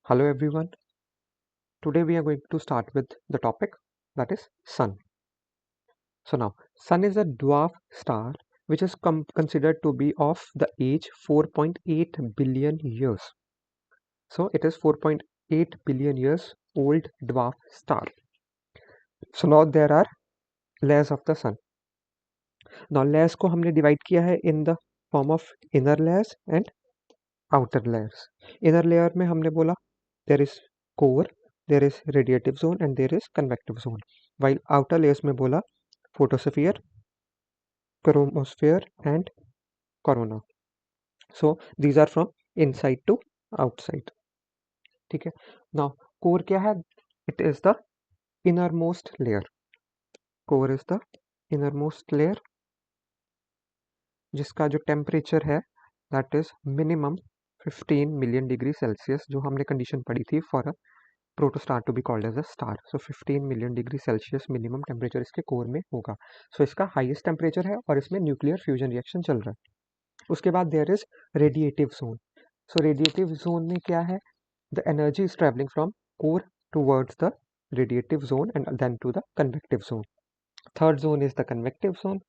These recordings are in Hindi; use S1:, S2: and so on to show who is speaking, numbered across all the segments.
S1: Hello everyone. Today we are going to start with the topic that is Sun. So now Sun is a dwarf star which is considered to be of the age 4.8 billion years. So it is 4.8 billion years old dwarf star. So now there are layers of the Sun. Now layers को हमने divide किया है in the form of inner layers and outer layers. Inner layer में हमने बोला there is core, there is radiative zone and there is convective zone. While outer layers में बोला photosphere, chromosphere and corona. So these are from inside to outside. ठीक है. Now core क्या है? It is the innermost layer. Core is the innermost layer जिसका जो टेम्परेचर है that is minimum 15 million degree Celsius, जो हमने कंडीशन पढ़ी थी for a protostar to be called as a star. So 15 million degree Celsius minimum temperature इसके कोर में होगा. सो इसका हाईएस्ट टेम्परेचर है और इसमें न्यूक्लियर फ्यूजन रिएक्शन चल रहा है. उसके बाद there is radiative zone. So radiative zone में क्या है? The energy is travelling from core towards the radiative zone and then to the convective zone. Third zone is the convective zone.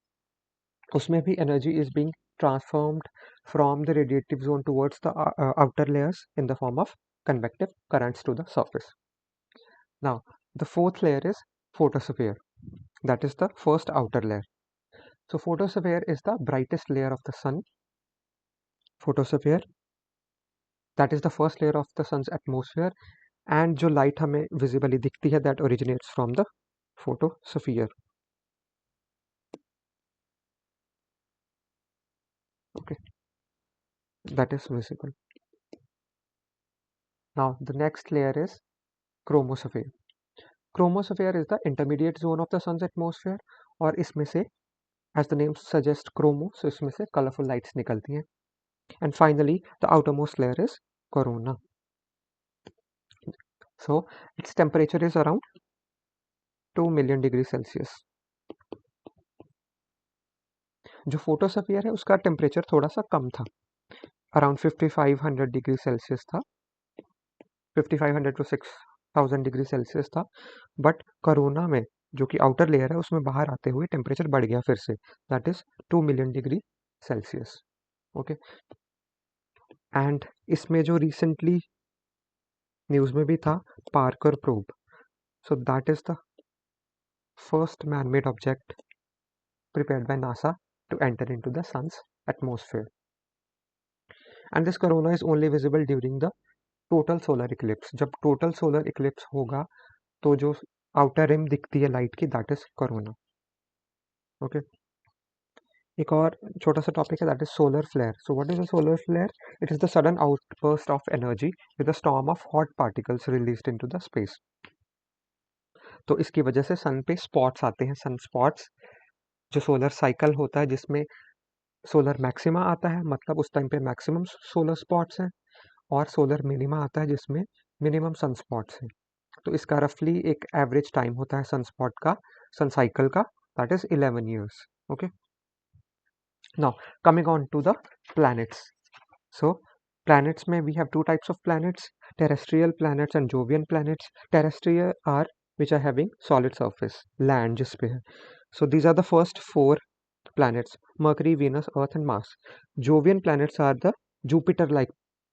S1: उसमें भी energy is being transformed from the radiative zone towards the outer layers in the form of convective currents to the surface. Now, the fourth layer is photosphere. That is the first outer layer. So, photosphere is the brightest layer of the sun. Photosphere, that is the first layer of the sun's atmosphere. And जो light हमें visibly दिखती है, that originates from the photosphere. Okay, that is visible. Now, the next layer is chromosphere. Chromosphere is the intermediate zone of the sun's atmosphere. और इसमें से as the name suggests chromo, so इसमें से colorful lights निकलती हैं. And finally the outermost layer is corona. So its temperature is around 2 million degree Celsius. जो फोटोस्फीयर है उसका टेम्परेचर थोड़ा सा कम था, अराउंड 5500 डिग्री सेल्सियस था, 5500 टू 6000 डिग्री सेल्सियस था. बट कोरोना में जो कि आउटर लेयर है उसमें बाहर आते हुए टेम्परेचर बढ़ गया फिर से, that is 2 million degree Celsius. Okay, and इसमें जो रिसेंटली न्यूज़ में भी था Parker probe. So that is the first man made object prepared by NASA to enter into the sun's atmosphere. And this corona is only visible during the total solar eclipse. जब total solar eclipse होगा तो जो outer rim दिखती है लाइट की, that is corona. ओके, एक और छोटा सा टॉपिक है that is solar flare. So what is a solar flare? It is the sudden outburst of energy with a storm of hot particles released into the space. तो इसकी वजह से सन पे स्पॉट्स आते हैं. सन स्पॉट्स जो सोलर साइकिल होता है जिसमें सोलर मैक्सिमा आता है, मतलब उस टाइम पे मैक्सिमम सोलर स्पॉट्स हैं, और सोलर मिनिमा आता है जिसमें मिनिमम सन स्पॉट्स हैं. तो इसका रफली एक एवरेज टाइम होता है सन स्पॉट का, सन साइकिल का, that is 11 years. Okay, now coming on to the planets. So planets में we have two types of planets, terrestrial planets and Jovian planets. Terrestrial are which are having solid surface, land जिस पे है. So these are the first four planets: Mercury, Venus, Earth and Mars. Jovian planets are the Jupiter-like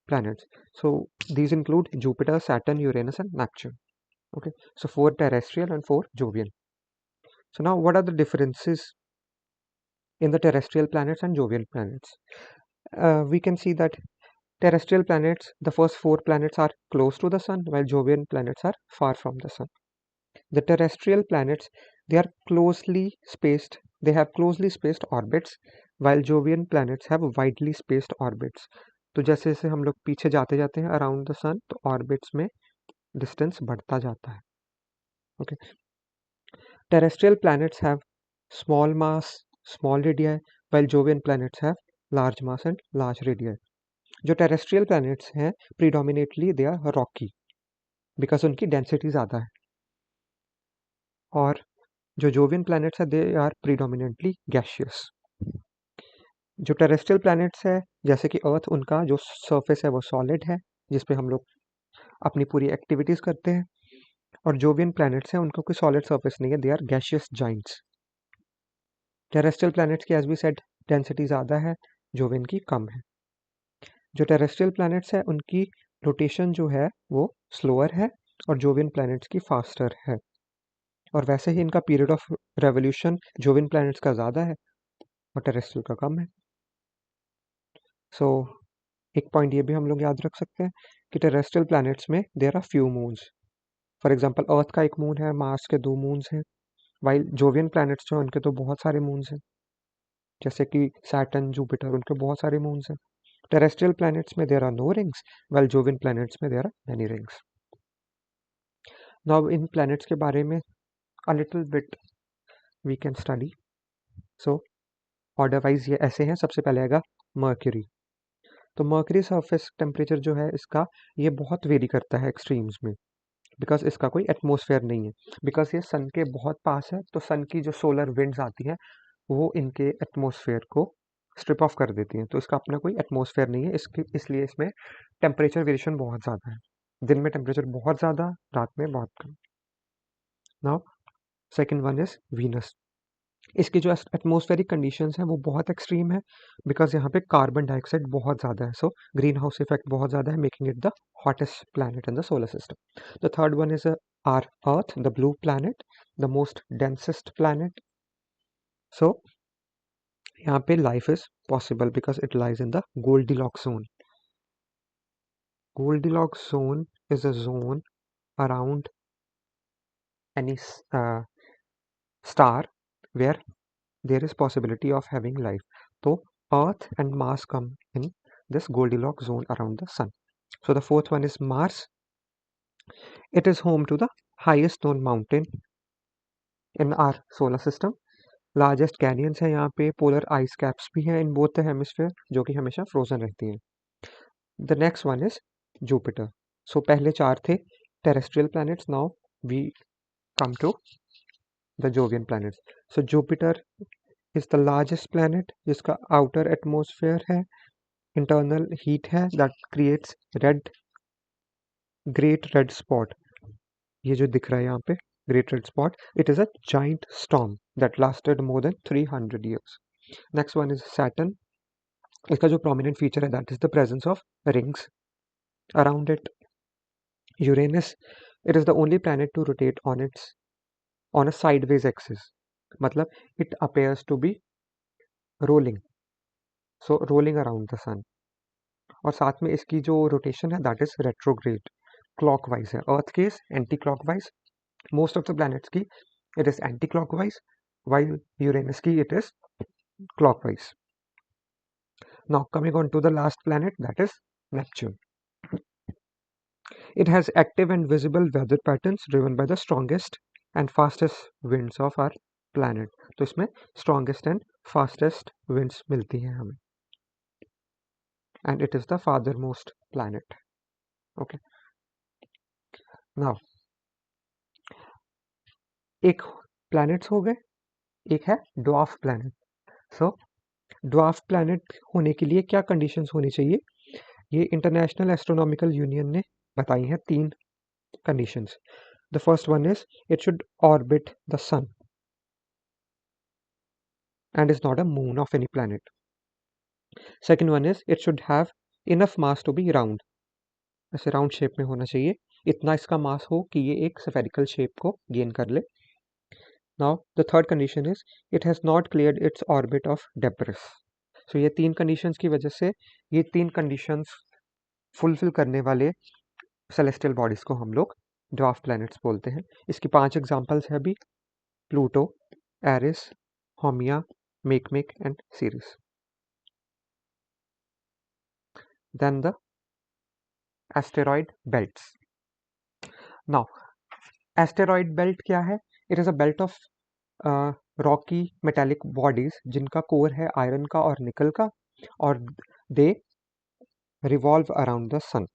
S1: planets. So these include Jupiter, Saturn, Uranus and Neptune. Okay, so 4 terrestrial and 4 Jovian. So now what are the differences in the terrestrial planets and Jovian planets? We can see that terrestrial planets, the first 4 planets are close to the sun, while Jovian planets are far from the sun. The terrestrial planets, they are closely spaced, they have closely spaced orbits, while Jovian planets have widely spaced orbits. तो जैसे जैसे हम लोग पीछे जाते जाते हैं अराउंड द सन, तो ऑर्बिट्स में डिस्टेंस बढ़ता जाता है. Okay, terrestrial planets have small mass, small radii, while Jovian planets have large mass and large radii. जो टेरेस्ट्रियल प्लैनेट्स हैं predominantly they are rocky because उनकी डेंसिटी ज़्यादा है, और जो जोवियन प्लैनेट्स है दे आर प्रीडोमिनेटली गैशियस. जो टेरेस्ट्रियल प्लैनेट्स है जैसे कि अर्थ, उनका जो सरफेस है वो सॉलिड है जिस पे हम लोग अपनी पूरी एक्टिविटीज़ करते हैं। और जोवियन प्लैनेट्स हैं उनको कोई सॉलिड सरफेस नहीं है, they are gaseous giants. Terrestrial planets की एज वी सेड डेंसिटी ज़्यादा है, जोवियन की कम है। जो टेरेस्ट्रियल प्लैनेट्स है उनकी रोटेशन जो है वो स्लोअर है और जोवियन प्लैनेट्स की फास्टर है। और वैसे ही इनका period of revolution Jovian planets का ज़्यादा है और टेरेस्ट्रियल का कम है। सो एक पॉइंट ये भी हम लोग याद रख सकते हैं कि टेरेस्ट्रियल प्लैनेट्स में there are few moons. For example earth का एक मून है, मार्स के 2 मून्स हैं, वाइल जोवियन प्लैनेट्स जो हैं उनके तो बहुत सारे मून्स हैं, जैसे कि सैटर्न, जुपिटर, उनके बहुत सारे मून्स हैं। टेरेस्ट्रियल प्लैनेट्स में there are no rings, while Jovian planets में there are many rings. Now इन प्लैनेट्स के बारे में a little bit we can study. So order wise ये ऐसे हैं। सबसे पहले आएगा मर्क्यूरी। तो मर्क्यूरी सरफेस टेम्परेचर जो है इसका ये बहुत वेरी करता है एक्सट्रीम्स में, बिकॉज इसका कोई एटमॉस्फेयर नहीं है, बिकॉज ये सन के बहुत पास है। तो सन की जो सोलर विंड्स आती हैं वो इनके एटमॉस्फेयर को स्ट्रिप ऑफ कर देती हैं, तो इसका अपना कोई एटमॉस्फेयर नहीं है, इसकी इसलिए इसमें टेम्परेचर वेरिएशन बहुत ज़्यादा है। दिन में टेम्परेचर बहुत ज़्यादा, रात में बहुत कम। Now second one is Venus. इसकी जो एटमॉस्फेरिक कंडीशंस हैं वो बहुत एक्सट्रीम है, बिकॉज यहाँ पे कार्बन डाइऑक्साइड बहुत ज़्यादा है। सो ग्रीन हाउस इफेक्ट बहुत ज़्यादा है, making it the hottest planet in the solar system. The third one is our earth, the blue planet, the most densest planet. So यहाँ पे life is possible because it lies in the Goldilocks zone. Goldilocks zone is a zone around any star where there is possibility of having life. So Earth and Mars come in this Goldilocks zone around the Sun. So the fourth one is Mars. It is home to the highest known mountain in our solar system. Largest canyons हैं यहाँ पे, पोलर आइस कैप्स भी हैं इन बोथ द हेमिस्फेयर जो कि हमेशा फ्रोजन रहती हैं। The next one is Jupiter. So पहले 4 थे terrestrial planets, now we come to the Jovian planets. So Jupiter is the largest planet जिसका outer atmosphere है, internal heat है that creates great red spot. ये जो दिख रहा है यहाँ पे great red spot, it is a giant storm that lasted more than 300 years. Next one is Saturn. इसका जो prominent feature है that is the presence of rings around it. Uranus, it is the only planet to rotate on a sideways axis. मतलब it appears to be rolling, so rolling around the sun. और साथ में इसकी जो रोटेशन है दैट इज रेट्रोग्रेड, क्लॉकवाइज है। अर्थ के anti clockwise, most of the planets की it is anti clockwise, while Uranus की it is clockwise. Now coming on to the last planet, that is Neptune. It has active and visible weather patterns driven by the strongest and fastest winds of our planet. तो इसमें strongest and fastest winds मिलती हैं हमें, and it is the farthermost planet. Okay. Now एक प्लैनेट्स हो गए, एक है ड्वार्फ प्लैनेट। सो ड्वार्फ प्लैनेट होने के लिए क्या कंडीशंस होनी चाहिए, ये इंटरनेशनल एस्ट्रोनॉमिकल यूनियन ने बताई हैं 3 conditions. The first one is it should orbit the sun and is not a moon of any planet. Second one is it should have enough mass to be round, ऐसे राउंड शेप में होना चाहिए, इतना इसका मास हो कि ये एक स्फेरिकल शेप को गेन कर ले। Now the third condition is it has not cleared its orbit of debris. So ये 3 conditions की वजह से, ये 3 conditions fulfill करने वाले celestial bodies को हम लोग dwarf planets बोलते हैं। इसकी 5 examples है अभी, Pluto, Eris, Haumea, Makemake and Ceres. Then the asteroid belts. Now asteroid belt क्या है? It is a belt of rocky metallic bodies जिनका कोर है आयरन का और निकल का, और they revolve around the sun.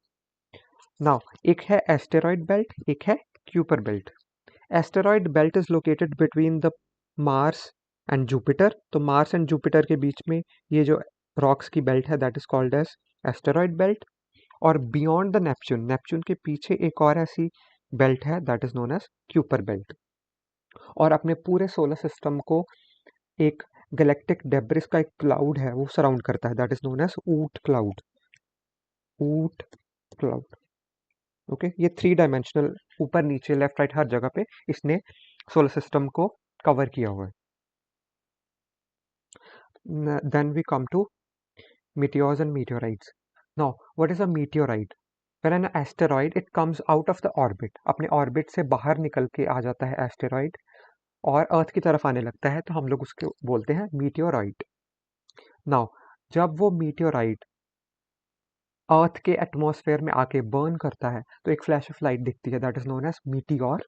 S1: Now एक है एस्टेरॉयड बेल्ट, एक है Kuiper belt. Asteroid belt is located between the Mars and Jupiter. तो मार्स एंड जुपिटर के बीच में ये जो रॉक्स की बेल्ट है that is called as asteroid belt. और बियॉन्ड द नेपच्यून, नेपच्यून के पीछे एक और ऐसी बेल्ट है that is known as Kuiper belt. और अपने पूरे सोलर सिस्टम को एक गैलेक्टिक डेब्रिस का एक क्लाउड है वो सराउंड करता है दैट इज नोन एज ऊट क्लाउड, ऊट क्लाउड। ओके, ये 3 डायमेंशनल, ऊपर नीचे लेफ्ट राइट हर जगह पे इसने सोलर सिस्टम को कवर किया हुआ है। Then we come to meteors and meteorites. Now, what is a meteorite? When an asteroid it comes out of the orbit, अपने ऑर्बिट से बाहर निकल के आ जाता है एस्टेरॉइड और अर्थ की तरफ आने लगता है तो हम लोग उसको बोलते हैं मीटियोराइट। नाउ जब वो मीटियोराइट अर्थ के एटमॉस्फेयर में आके बर्न करता है तो एक फ्लैश ऑफ लाइट दिखती है that is known as meteor.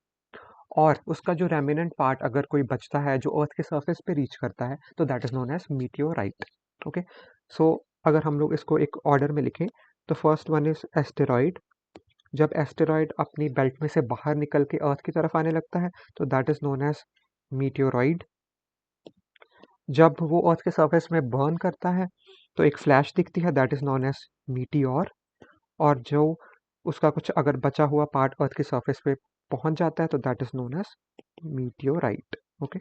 S1: और उसका जो रेमिनेंट पार्ट अगर कोई बचता है जो अर्थ के सरफेस पे रीच करता है तो that is known as meteorite. Okay, so अगर हम लोग इसको एक ऑर्डर में लिखें तो फर्स्ट वन इज एस्टेरॉइड। जब एस्टेरॉइड अपनी बेल्ट में से बाहर निकल के अर्थ की तरफ आने लगता है तो that is known as meteoroid. जब वो अर्थ के सरफेस में बर्न करता है तो एक फ्लैश दिखती है that is known as meteor. और जो उसका कुछ अगर बचा हुआ पार्ट अर्थ के सरफेस पे पहुंच जाता है तो that is known as meteorite. Okay,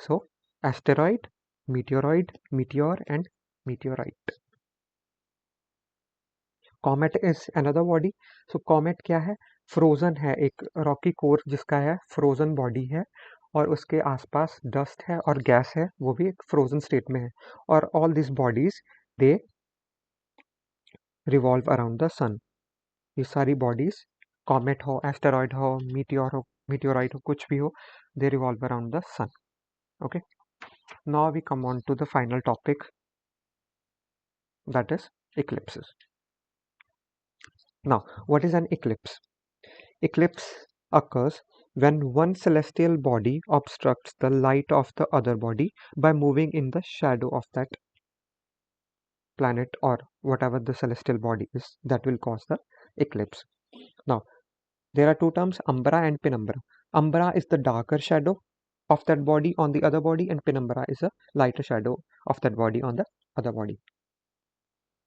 S1: so asteroid, meteoroid, meteor and meteorite. Comet is another body. So comet क्या है? फ्रोजन है, एक रॉकी कोर जिसका है फ्रोजन बॉडी है और उसके आसपास डस्ट है और गैस है, वो भी एक फ्रोजन स्टेट में है। और all this bodies they revolve around the sun. ये सारी बॉडीज, कॉमेट हो, एस्टेरॉइड हो, मीटियोर हो, मीटियोराइट हो, कुछ भी हो, they revolve around the sun. Okay, now we come on to the final topic that is eclipses. Now, what is an eclipse? Eclipse occurs when one celestial body obstructs the light of the other body by moving in the shadow of that planet or whatever the celestial body is, that will cause the eclipse. Now, there are two terms, umbra and penumbra. Umbra is the darker shadow of that body on the other body and penumbra is a lighter shadow of that body on the other body.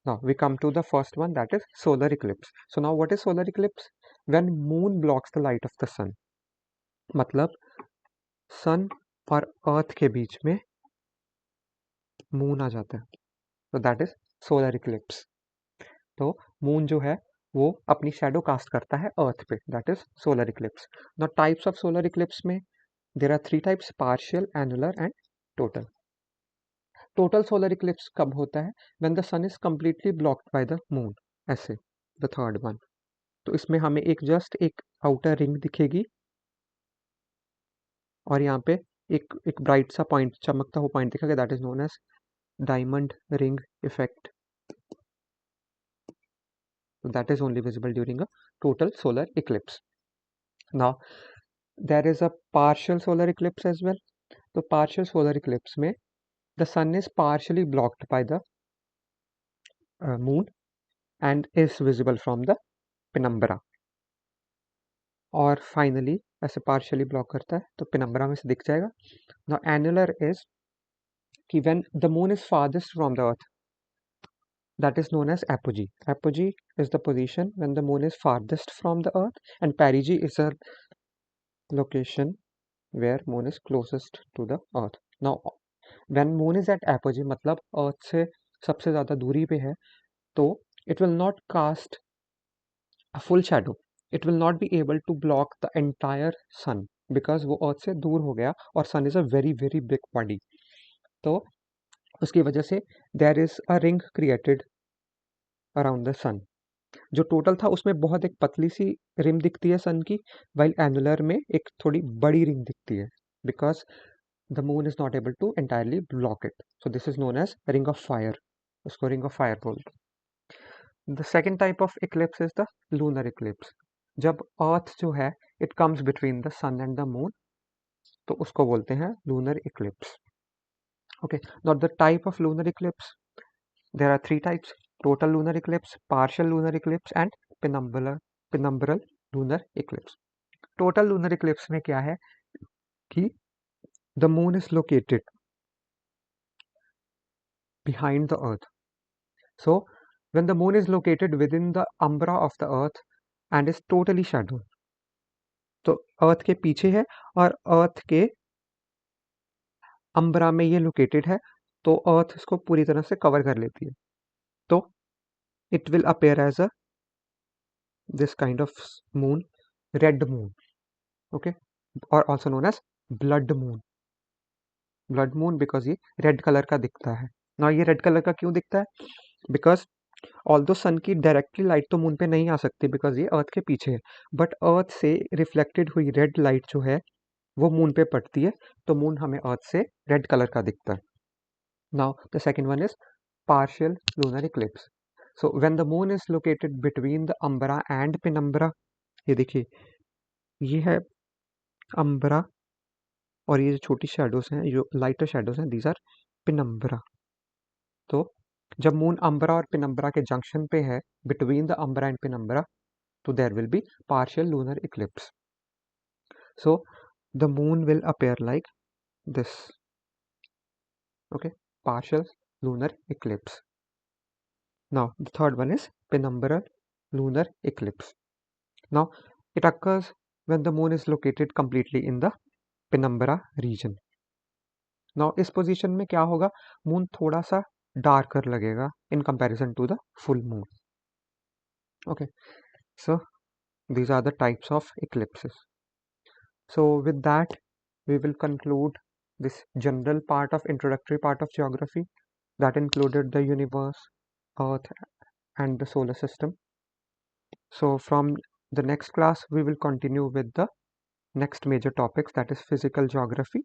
S1: Now we come to the first one, that is solar eclipse. So now what is solar eclipse? When moon blocks the light of the sun. मतलब सन और अर्थ के बीच में मून आ जाता है, तो दैट इज सोलर इक्लिप्स। तो मून जो है वो अपनी शैडो कास्ट करता है अर्थ पे, that is solar eclipse. Now types of solar eclipse में there are 3 types, partial, annular and total. Total solar eclipse कब होता है? When the sun is completely blocked by the moon, ऐसे द थर्ड वन। तो इसमें हमें एक जस्ट एक आउटर रिंग दिखेगी और यहाँ पे एक ब्राइट सा पॉइंट, चमकता हुआ पॉइंट दिखेगा, that is known as diamond ring effect. That is only visible during a total solar eclipse. Now there is a partial solar eclipse as well. तो पार्शियल सोलर इक्लिप्स में the sun is partially blocked by the moon and is visible from the penumbra. और फाइनली ऐसे पार्शियली ब्लॉक करता है तो पेनम्बरा में से दिख जाएगा। नाउ एनुलर इज कि when the moon is farthest from the earth, that is known as apogee. Apogee is the position when the moon is farthest from the earth and perigee is a location where moon is closest to the earth. Now when moon is at apogee मतलब earth से सबसे ज़्यादा दूरी पे है, तो it will not cast a full shadow. It will not be able to block the entire sun because वो earth से दूर हो गया और sun is a very very big body. तो उसकी वजह से there is a ring created around the sun. जो टोटल था उसमें बहुत एक पतली सी रिम दिखती है सन की, वाइल एनुलर में एक थोड़ी बड़ी रिंग दिखती है because the moon is not able to entirely block it. So this is known as ring of fire, उसको रिंग ऑफ फायर बोलते हैं। The second type of eclipse is the lunar eclipse. जब अर्थ जो है it comes between the sun and the moon तो उसको बोलते हैं lunar eclipse. Okay, not the type of lunar eclipse, there are 3 types: total lunar eclipse, partial lunar eclipse and penumbral lunar eclipse. Total lunar eclipse में क्या है कि the moon is located behind the earth. So when the moon is located within the umbra of the earth and is totally shadowed, तो अर्थ के पीछे है और अर्थ के अम्बरा में ये लोकेटेड है, तो अर्थ इसको पूरी तरह से कवर कर लेती है, तो it will appear as a this kind of moon, red moon, okay, or also known as blood moon because ये रेड कलर का दिखता है ना। ये रेड कलर का क्यों दिखता है? बिकॉज ऑल्दो सन की डायरेक्टली लाइट तो मून पे नहीं आ सकती बिकॉज ये अर्थ के पीछे है, बट अर्थ से रिफ्लेक्टेड हुई रेड लाइट जो है वो मून पे पड़ती है, तो मून हमें अर्थ से रेड कलर का दिखता है। Now the second one is partial lunar eclipse. So when the moon is located between the umbra and penumbra, ये देखिए ये है umbra और ये जो छोटी शेडोज हैं, जो लाइटर शेडोज हैं, दीज आर penumbra. तो जब मून umbra और penumbra के जंक्शन पे है, between the umbra and penumbra, तो there will be partial lunar eclipse. So the moon will appear like this, okay, partial lunar eclipse. Now the third one is penumbral lunar eclipse. Now it occurs when the moon is located completely in the penumbra region. Now इस पोजीशन में क्या होगा, मून थोड़ा सा डार्कर लगेगा in comparison to the full moon. Okay, so these are the types of eclipses. So with that we will conclude this general part of introductory part of geography that included the universe, earth and the solar system. So from the next class we will continue with the next major topics, that is physical geography